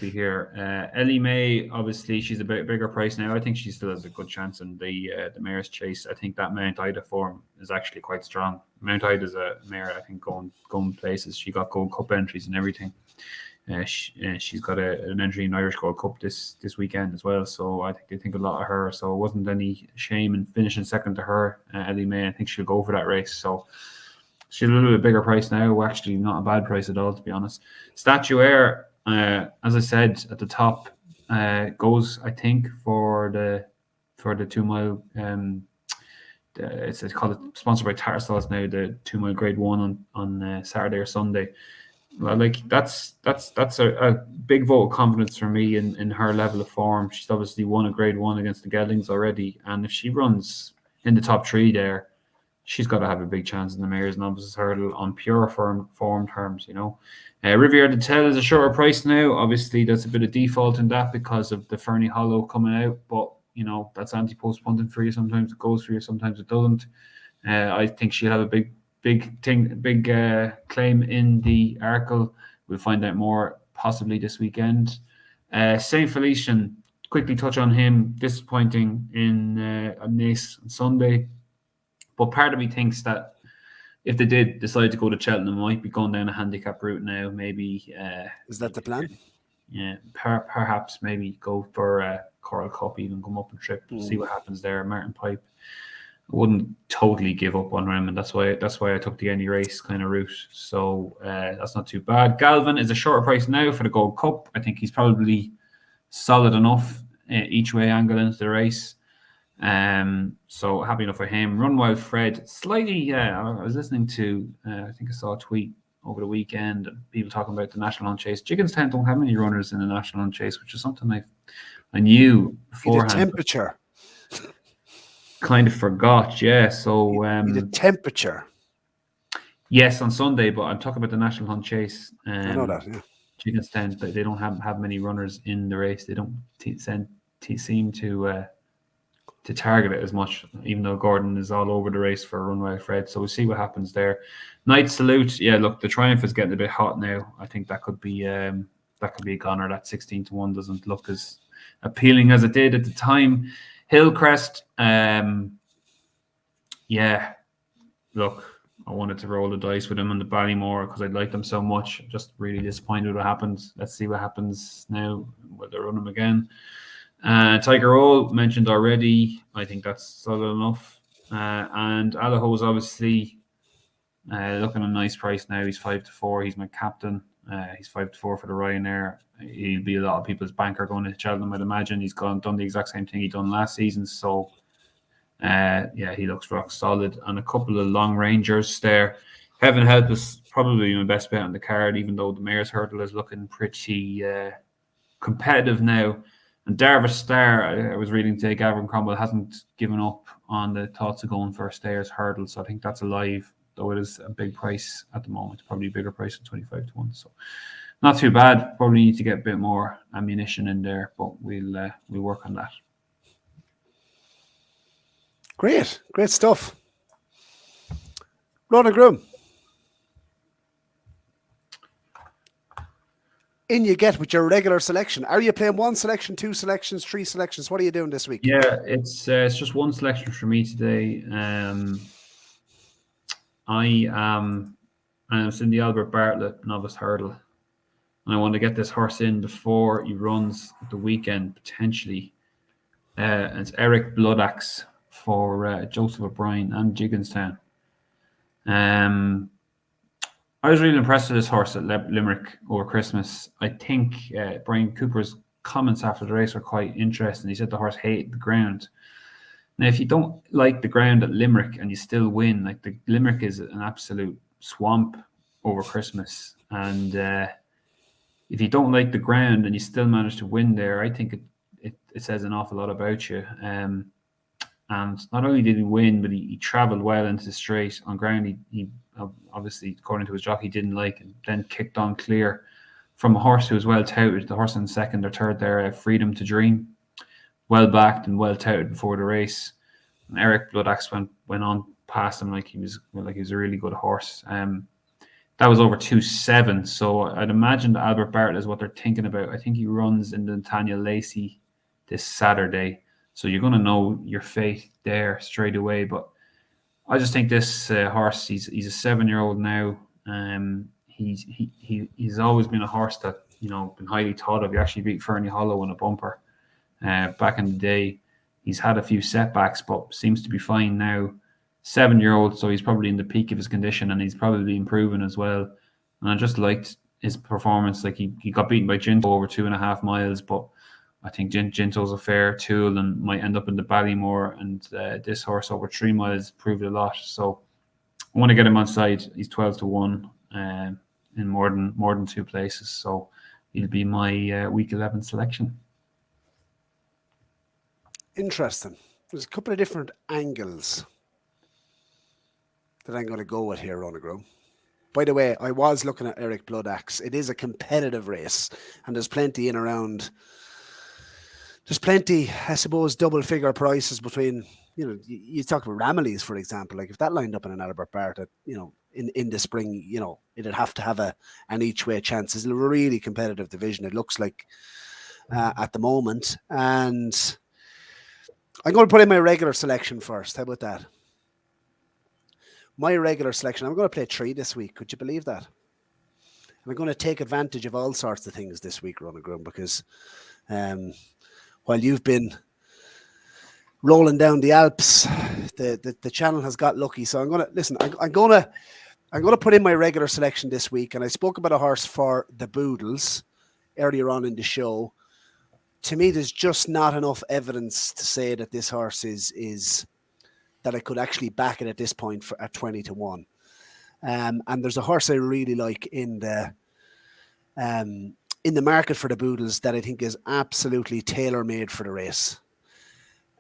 here. Ellie May, obviously, she's a bit bigger price now. I think she still has a good chance in the Mare's Chase. I think that Mount Ida form is actually quite strong. Mount Ida is a mare, I think, going places. She got Gold Cup entries and everything. She's got an entry in Irish Gold Cup this weekend as well. So I think they think a lot of her. So it wasn't any shame in finishing second to her, Ellie May. I think she'll go for that race. So she's a little bit bigger price now. Actually, not a bad price at all, to be honest. Statuaire, as I said at the top, goes, I think, for the 2 mile. It's called sponsored by Tattersall's now. The 2 mile Grade 1 on Saturday or Sunday. Well, like that's a big vote of confidence for me in her level of form. She's obviously won a Grade 1 against the Geldings already, and if she runs in the top 3 there, she's got to have a big chance in the Mayor's Novices Hurdle on pure form terms, you know. Riviere de Tel is a shorter price now. Obviously, there's a bit of default in that because of the Fernie Hollow coming out, but you know that's Ante-Post punting for you. Sometimes it goes for you, sometimes it doesn't. I think she'll have a big claim in the Arkle. We'll find out more possibly this weekend. Saint Felician, quickly touch on him. Disappointing in Naas on Sunday. But part of me thinks that if they did decide to go to Cheltenham, might be going down a handicap route now. Maybe is that the plan? Yeah, perhaps maybe go for Coral Cup, even come up and trip, see what happens there. Martin Pipe, I wouldn't totally give up on Rem, and that's why I took the any race kind of route. So that's not too bad. Galvin is a shorter price now for the Gold Cup. I think he's probably solid enough each way angle into the race. So happy enough for him. Run Wild Fred, slightly. I was listening to. I think I saw a tweet over the weekend. People talking about the National Hunt Chase. Chickenstown don't have many runners in the National Hunt Chase, which is something I knew beforehand. The temperature. Kind of forgot, yeah. So the temperature. Yes, on Sunday, but I'm talking about the National Hunt Chase. I know that. Yeah. Chickenstown, they don't have many runners in the race. They don't seem to target it as much, even though Gordon is all over the race for Run Wild Fred. So we'll see what happens there. Night Salute, yeah. Look, the Triumph is getting a bit hot now. I think that could be a goner. That 16-1 doesn't look as appealing as it did at the time. Hillcrest, look, I wanted to roll the dice with him on the Ballymore because I liked him so much. I'm just really disappointed what happens. Let's see what happens now. Will they run him again? Tiger Roll, mentioned already. I think that's solid enough. And Alaho's obviously looking a nice price now. He's 5-4. He's my captain. He's 5-4 for the Ryanair. He'll be a lot of people's banker going to Cheltenham, I'd imagine. He's done the exact same thing he done last season. So, he looks rock solid. And a couple of long rangers there. Heaven Help is probably my best bet on the card, even though the Mayor's Hurdle is looking pretty competitive now. And Darvis Star, I was reading today, Gavin Cromwell hasn't given up on the thoughts of going for a Stayers Hurdle. So I think that's alive, though it is a big price at the moment. Probably a bigger price than 25-1. So not too bad. Probably need to get a bit more ammunition in there, but we'll work on that. Great stuff. Ronan Groome. In you get with your regular selection. Are you playing 1 selection, 2 selections, 3 selections? What are you doing this week? Yeah, it's just 1 selection for me today. I'm in the Albert Bartlett Novice Hurdle. And I want to get this horse in before he runs the weekend, potentially. And it's Eric Bloodaxe for Joseph O'Brien and Jigginstown. I was really impressed with this horse at Limerick over Christmas. I think Brian Cooper's comments after the race were quite interesting. He said the horse hated the ground. Now, if you don't like the ground at Limerick and you still win, like Limerick is an absolute swamp over Christmas. And if you don't like the ground and you still manage to win there, I think it says an awful lot about you. And not only did he win, but he travelled well into the straight on ground. He obviously, according to his jockey, didn't like, and then kicked on clear from a horse who was well touted. The horse in second or third there, Freedom to Dream, well backed and well touted before the race. And Eric Bloodaxe went on past him like he was a really good horse. That was over 2.7. So I'd imagine that Albert Barrett is what they're thinking about. I think he runs in the Nathaniel Lacey this Saturday. So you're going to know your fate there straight away. But I just think this horse, he's a 7-year-old now. He's always been a horse that, been highly thought of. He actually beat Fernie Hollow in a bumper back in the day. He's had a few setbacks, but seems to be fine now. 7-year-old, so he's probably in the peak of his condition, and he's probably improving as well. And I just liked his performance. Like he got beaten by Ginto over 2.5 miles, but I think Ginto's a fair tool and might end up in the Ballymore. And this horse over 3 miles proved a lot. So I want to get him on side. He's 12-1 in more than 2 places. So he'll be my week 11 selection. Interesting. There's a couple of different angles that I'm going to go with here, Ronan Groome. By the way, I was looking at Eric Bloodaxe. It is a competitive race, and there's plenty in around. There's plenty, I suppose, double-figure prices between, you talk about Rememies, for example. Like if that lined up in an Albert Barrett, in the spring, it'd have to have an each-way chance. It's a really competitive division, it looks like, at the moment. And I'm going to put in my regular selection first. How about that? My regular selection, I'm going to play 3 this week. Could you believe that? And I'm going to take advantage of all sorts of things this week, Ronan Groome, because while you've been rolling down the Alps, the channel has got lucky. So I'm going to listen. I'm going to put in my regular selection this week, and I spoke about a horse for the Boodles earlier on in the show. To me, there's just not enough evidence to say that this horse is that I could actually back it at this point at 20-1. And there's a horse I really like in the market for the Boodles that I think is absolutely tailor-made for the race.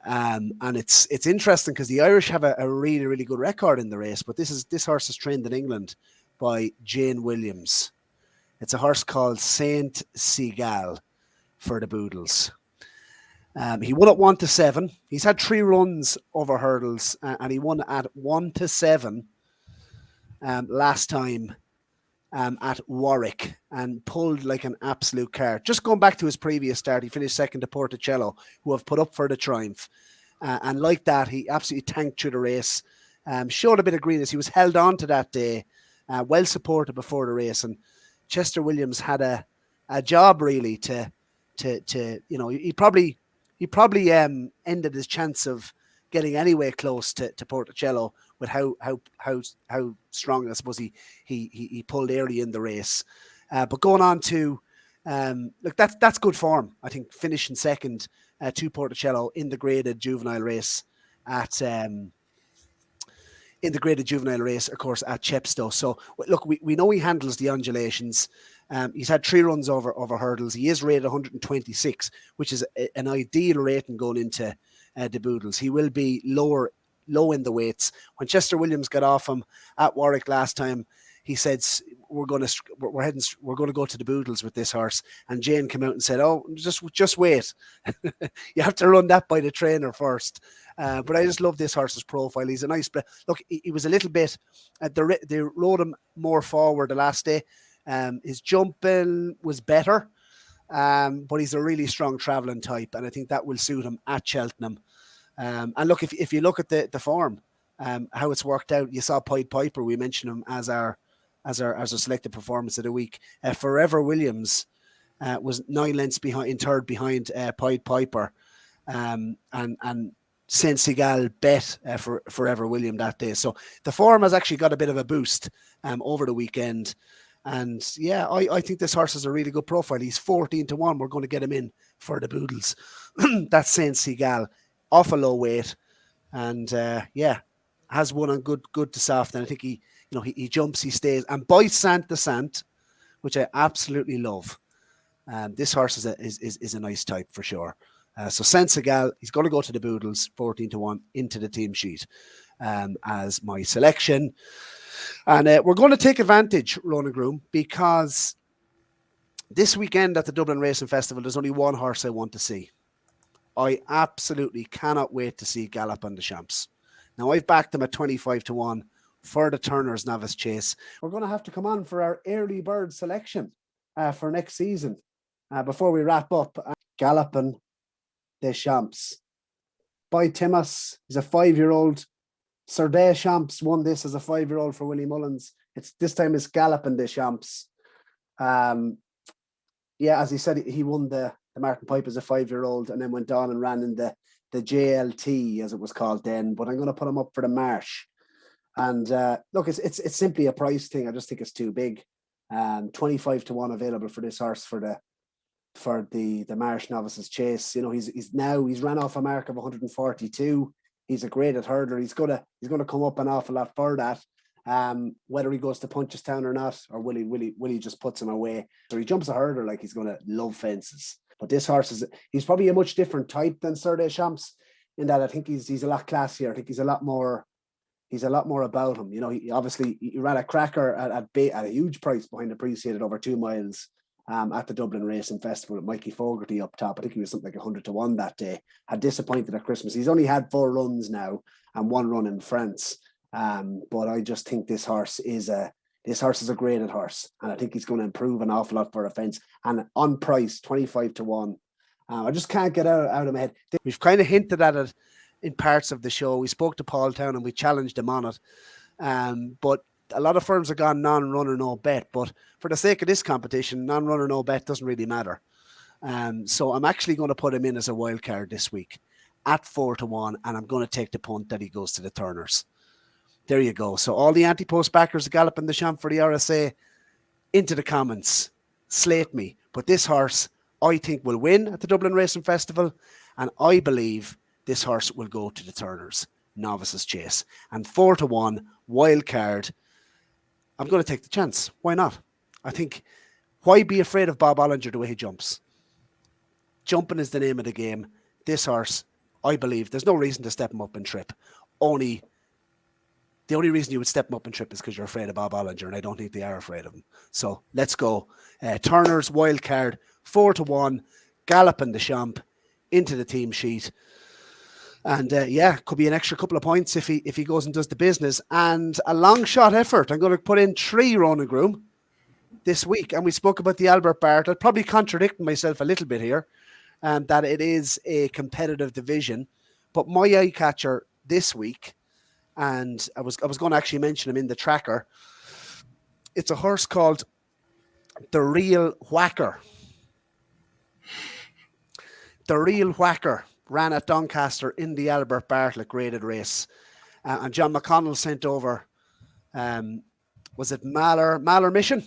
And it's interesting because the Irish have a really, really good record in the race, but this horse is trained in England by Jane Williams. It's a horse called Saint Seagal for the Boodles. He won at 1-7. He's had 3 runs over hurdles, and he won at 1-7 last time at Warwick and pulled like an absolute car. Just going back to his previous start, he finished second to Porticello, who have put up for the triumph. And like that, he absolutely tanked through the race, showed a bit of greenness. He was held on to that day, well supported before the race. And Chester Williams had a job really to he probably ended his chance of getting anywhere close to Porticello with how strong, I suppose, he pulled early in the race. But going on to look, that's good form. I think finishing second to Porticello in the graded juvenile race of course, at Chepstow. So look, we know he handles the undulations. He's had 3 runs over hurdles. He is rated 126, which is an ideal rating going into the Boodles. He will be low in the weights. When Chester Williams got off him at Warwick last time, he said, we're going to go to the Boodles with this horse. And Jane came out and said, oh, just wait. You have to run that by the trainer first. But I just love this horse's profile. He's a nice, look, he was a little bit, they rode him more forward the last day. His jumping was better, but he's a really strong travelling type, and I think that will suit him at Cheltenham. And look, if you look at the form, how it's worked out, you saw Pied Piper. We mentioned him as our selected performance of the week. Forever Williams was 9 lengths behind, third behind Pied Piper, and Saint Seagal bet for Forever William that day. So the form has actually got a bit of a boost over the weekend. And yeah, I think this horse has a really good profile. He's 14-1. We're going to get him in for the Boodles. That's Saint Seagal, off a low weight, and has one on good to soft. And I think he jumps, he stays, and by Sant, which I absolutely love. This horse is a nice type for sure. So Sensigal, he's going to go to the Boodles, 14-1 into the team sheet as my selection. And we're going to take advantage, Ronan Groome, because this weekend at the Dublin Racing Festival, there's only one horse I want to see. I absolutely cannot wait to see Galopin Des Champs. Now, I've backed him at 25-1 for the Turner's Novice Chase. We're going to have to come on for our early bird selection for next season. Before we wrap up, Galopin Des Champs by Timas. He's a 5-year-old. Sir Des Champs won this as a 5-year-old for Willie Mullins. This time it's Galopin Des Champs. As he said, he won the Martin Pipe as a 5-year-old and then went on and ran in the JLT, as it was called then. But I'm going to put him up for the Marsh. And look, it's simply a price thing. I just think it's too big. 25-1 available for this horse for the Marsh Novices Chase. You know, he's ran off a mark of 142. He's a graded hurdler. He's gonna come up an awful lot for that. Whether he goes to Punchestown or not, or Willie just puts him away. So he jumps a hurdler like he's gonna love fences. But this horse he's probably a much different type than Sir Des Champs, in that I think he's a lot classier. I think he's a lot more about him. You know, he ran a cracker at a huge price behind Appreciated over 2 miles at the Dublin Racing Festival with Mikey Fogarty up top. I think he was something like 100-1 that day. Had disappointed at Christmas. He's only had 4 runs now and 1 run in France. But I just think this horse is a graded horse, and I think he's going to improve an awful lot for a fence. And on price, 25-1. I just can't get out of my head. We've kind of hinted at it in parts of the show. We spoke to Paul Town and we challenged him on it. But a lot of firms have gone non-runner, no bet. But for the sake of this competition, non-runner, no bet doesn't really matter. So I'm actually going to put him in as a wild card this week at 4-1, and I'm going to take the punt that he goes to the Turners. There you go. So all the Ante-Post backers, Galopin Des Champs for the RSA, into the comments. Slate me. But this horse, I think, will win at the Dublin Racing Festival, and I believe this horse will go to the Turners Novices Chase. And 4-1, wild card. I'm going to take the chance. Why not? I think, why be afraid of Bob Ollinger the way he jumps? Jumping is the name of the game. This horse, I believe, there's no reason to step him up and trip. The only reason you would step him up and trip is because you're afraid of Bob Ollinger, and I don't think they are afraid of him. So let's go. Turner's wild card, 4-1, Galopin Des Champs into the team sheet. And could be an extra couple of points if he goes and does the business. And a long shot effort. I'm going to put in 3 Ronan Groome this week. And we spoke about the Albert Bartlett, probably contradicting myself a little bit here, that it is a competitive division. But my eye catcher this week, and I was going to actually mention him in the tracker. It's a horse called The Real Whacker. The Real Whacker ran at Doncaster in the Albert Bartlett graded race. And John McConnell sent over, was it Mahler Mission?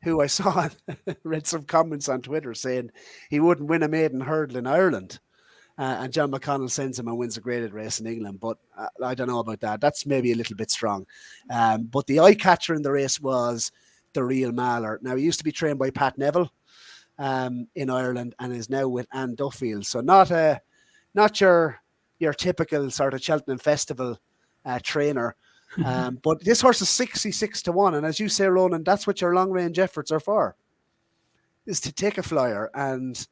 Who I saw read some comments on Twitter saying he wouldn't win a maiden hurdle in Ireland. And John McConnell sends him and wins a graded race in England. But I don't know about that. That's maybe a little bit strong. But the eye catcher in the race was The Real Mahler. Now, he used to be trained by Pat Neville in Ireland and is now with Anne Duffield. So not your typical sort of Cheltenham Festival trainer. But this horse is 66-1. And as you say, Ronan, that's what your long-range efforts are for, is to take a flyer. And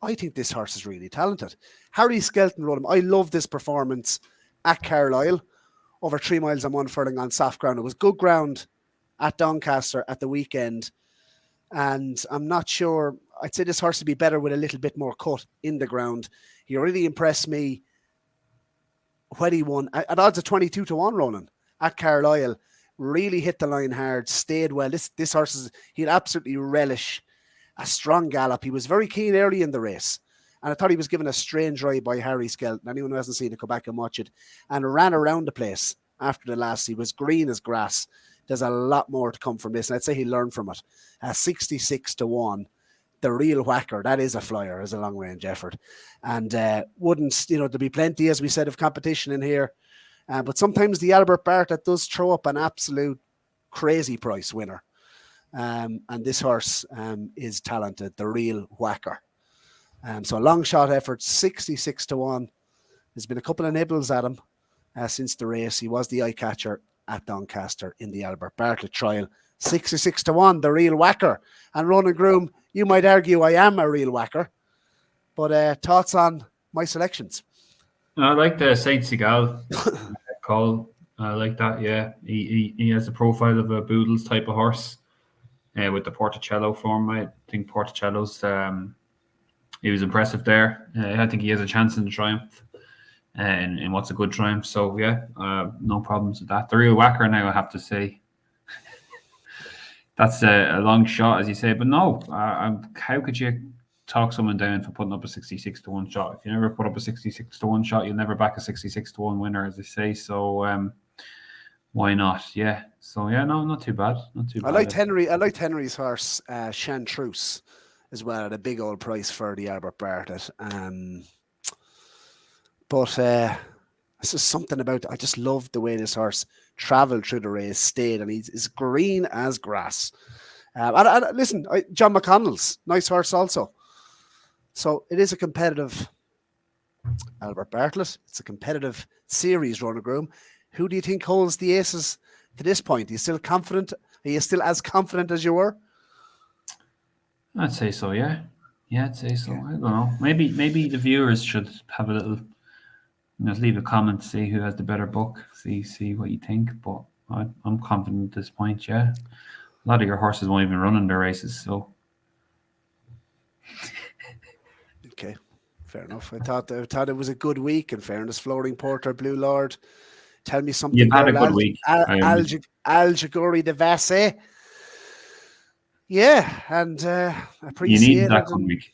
I think this horse is really talented. Harry Skelton rode him. I love this performance at Carlisle, over 3 miles and 1 furlong on soft ground. It was good ground at Doncaster at the weekend. And I'm not sure, I'd say this horse would be better with a little bit more cut in the ground. He really impressed me when he won at odds of 22-1, Ronan, at Carlisle. Really hit the line hard, stayed well. This horse, he'd absolutely relish a strong gallop. He was very keen early in the race, and I thought he was given a strange ride by Harry Skelton. Anyone who hasn't seen it, go back and watch it. And ran around the place after the last. He was green as grass. There's a lot more to come from this, and I'd say he learned from it. 66-1, The Real Whacker. That is a flyer, as a long range effort, and there'll be plenty, as we said, of competition in here. But sometimes the Albert Bartlett does throw up an absolute crazy price winner. And this horse is talented, the real whacker. So a long shot effort, 66 to 1. There's been a couple of nibbles at him since the race. He was the eye catcher at Doncaster in the Albert Bartlett trial. 66 to 1, the real whacker. And Ronan Groome, you might argue I am a real whacker. But thoughts on my selections? I like the Saint Seagal call. I like that, yeah. He has the profile of a Boodles type of horse with the Porticello form. I think Porticello's, he was impressive there. I think he has a chance in the Triumph and what's a good Triumph. So, yeah, no problems with that. The real whacker now, I have to say. That's a long shot, as you say. But no, how could you talk someone down for putting up a 66 to 1 shot? If you never put up a 66 to 1 shot, you'll never back a 66 to 1 winner, as they say. So why not? Yeah. So yeah, no, not too bad. Not too bad. I liked Henry's horse, Chantry House, as well, at a big old price for the Albert Bartlett. But this is something about, I just love the way this horse travelled through the race, stayed, and he's green as grass. And listen, John McConnell's nice horse also. So it is a competitive Albert Bartlett. It's a competitive series, Ronan Groome. Who do you think holds the aces to this point? Are you still confident? Are you still as confident as you were? I'd say so, yeah. Yeah, I'd say so. Yeah. I don't know. Maybe the viewers should have a little, leave a comment, see who has the better book, see what you think. But I'm confident at this point, yeah. A lot of your horses won't even run in their races, so. Okay, fair enough. I thought it was a good week. In fairness, Floating Porter, Blue Lord. Tell me something. You've had a good week. Altigoris Devasi. Yeah, and I appreciate you need that good week.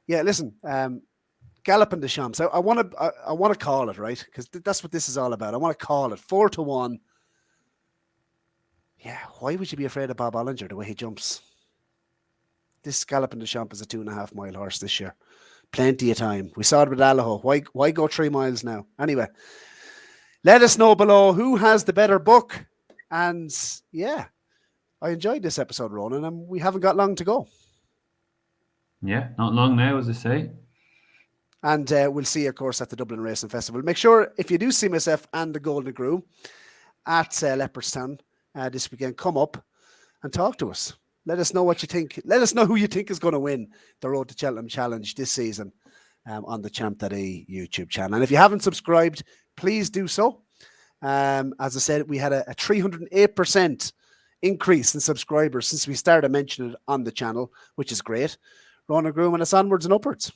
Yeah, listen, Galopin Des Champs. I want to call it, right, because that's what this is all about. I want to call it 4 to 1. Yeah, why would you be afraid of Bob Ollinger the way he jumps? This Galopin Des Champs is a 2.5 mile horse this year. Plenty of time. We saw it with Allaho. Why go 3 miles now? Anyway, let us know below who has the better book. And yeah, I enjoyed this episode, Ronan, and we haven't got long to go. Yeah, not long now, as I say. And we'll see you, of course, at the Dublin Racing Festival. Make sure, if you do see myself and the Golden Groove at Leopardstown this weekend, come up and talk to us. Let us know what you think. Let us know who you think is going to win the Road to Cheltenham Challenge this season on the Champ.ie YouTube channel. And if you haven't subscribed, please do so. As I said, we had a 308% increase in subscribers since we started mentioning it on the channel, which is great. Ronan Groome, and it's onwards and upwards.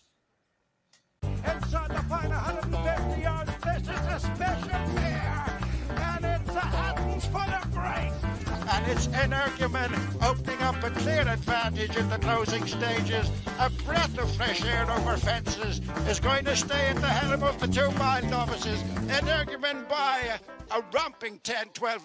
Inside the final 150 yards, this is a special year, and it's a Hattons full of grace. And it's Energumen opening up a clear advantage in the closing stages. A breath of fresh air over fences is going to stay at the helm of the 2 mile novices. Energumen by a romping 10-12.